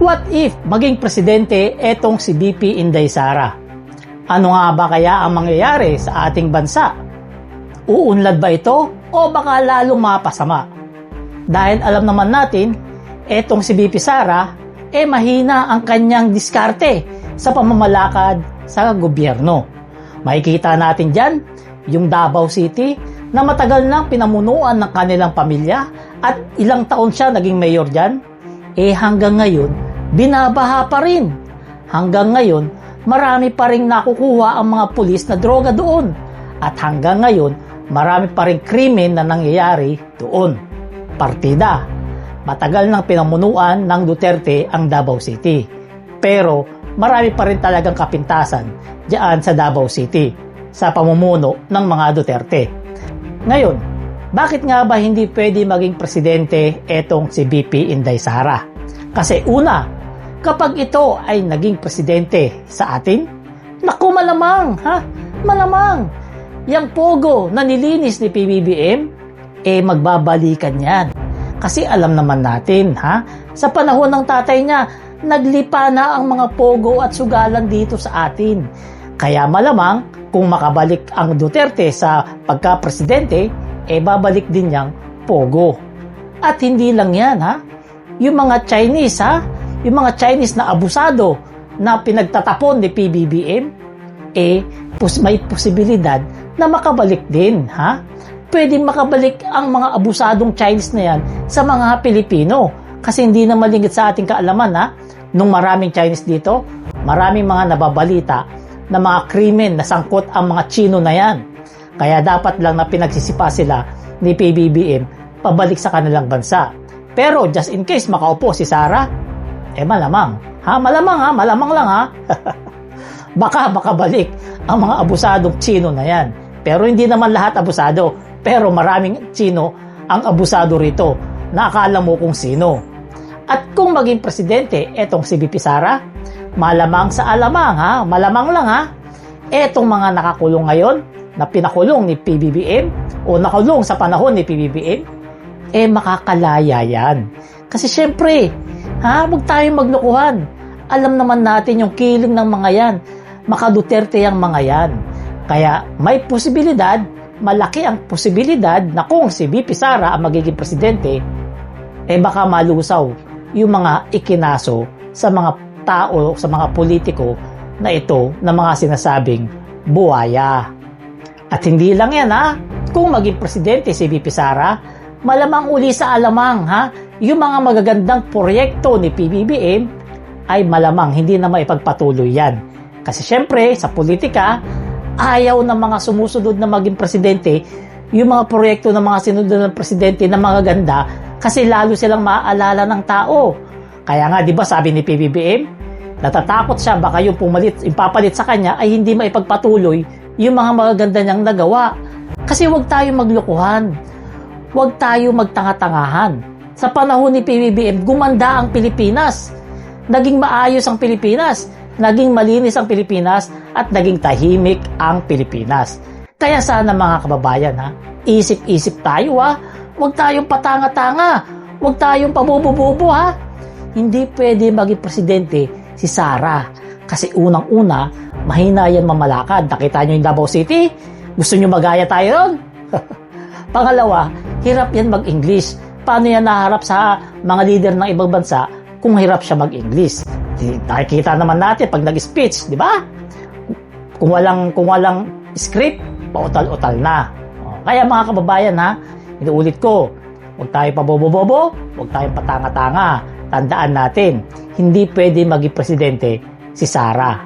What if maging presidente etong si BP Inday Sara? Ano nga ba kaya ang mangyayari sa ating bansa? Uunlad ba ito o baka lalong mapasama? Dahil alam naman natin, etong si BP Sara, mahina ang kanyang diskarte sa pamamalakad sa gobyerno. Makikita natin dyan yung Davao City na matagal nang pinamunuan ng kanilang pamilya at ilang taon siya naging mayor dyan. Hanggang ngayon, binabaha pa rin. Hanggang ngayon, marami pa rin nakukuha ang mga pulis na droga doon. At hanggang ngayon, marami pa rin krimen na nangyayari doon. Partida. Matagal nang pinamunuan ng Duterte ang Davao City. Pero marami pa rin talagang kapintasan diyan sa Davao City sa pamumuno ng mga Duterte. Ngayon, bakit nga ba hindi pwede maging presidente etong si BP Inday Sara? Kasi una, kapag ito ay naging presidente sa atin, naku malamang, malamang, yung pogo na nilinis ni PBBM, magbabalikan yan. Kasi alam naman natin, sa panahon ng tatay niya, naglipa na ang mga pogo at sugalan dito sa atin. Kaya malamang, kung makabalik ang Duterte sa pagka-presidente, babalik din niyang pogo. At hindi lang yan, yung mga Chinese, yung mga Chinese na abusado na pinagtatapon ni PBBM, may posibilidad na makabalik din, Pwede makabalik ang mga abusadong Chinese na yan sa mga Pilipino. Kasi hindi na malingit sa ating kaalaman, nung maraming Chinese dito, maraming mga nababalita na mga krimen na sangkot ang mga Chino na yan. Kaya dapat lang na pinagsisipa sila ni PBBM pabalik sa kanilang bansa. Pero just in case makaupo si Sara, malamang. Malamang lang. Baka makabalik ang mga abusadong Chino na yan. Pero hindi naman lahat abusado. Pero maraming Chino ang abusado rito na akala mo kung sino. At kung maging presidente etong si BP Sara, malamang sa alamang, malamang lang etong mga nakakulong ngayon na pinakulong ni PBBM o nakulong sa panahon ni PBBM, makakalaya yan. Kasi syempre, huwag tayong maglokohan. Alam naman natin yung killing ng mga yan. Maka-Duterte yung mga yan. Kaya may posibilidad, malaki ang posibilidad na kung si BP Sara ang magiging presidente, baka malusaw yung mga ikinaso sa mga tao, sa mga politiko na ito na mga sinasabing buwaya. At hindi lang yan, kung maging presidente si BP Sara, malamang uli sa alamang, yung mga magagandang proyekto ni PBBM ay malamang hindi na maipagpatuloy yan. Kasi syempre, sa politika, ayaw ng mga sumusunod na maging presidente yung mga proyekto ng mga sinunod ng presidente na magaganda kasi lalo silang maaalala ng tao. Kaya nga, di ba sabi ni PBBM, natatakot siya baka yung ipapalit sa kanya ay hindi maipagpatuloy yung mga magaganda niyang nagawa. Kasi huwag tayo maglukuhan. Huwag tayo magtanga-tangahan. Sa panahon ni PBBM, gumanda ang Pilipinas. Naging maayos ang Pilipinas. Naging malinis ang Pilipinas at naging tahimik ang Pilipinas. Kaya sana mga kababayan, isip-isip tayo, huwag tayong patanga-tanga, huwag tayong pabubo-bubo, Hindi pwede maging presidente si Sara kasi unang-una, mahina yan mamalakad. Nakita nyo yung Davao City? Gusto nyo magaya tayo ron? Pangalawa, hirap yan mag-English. Paano yan naharap sa mga leader ng ibang bansa kung hirap siya mag-English? Nakikita naman natin pag nag-speech, di ba? Kung walang script, pautal-utal na. Kaya mga kababayan, inuulit ko, huwag tayo pabobo-bobo, huwag tayong patanga-tanga. Tandaan natin, hindi pwede maging presidente si Sara.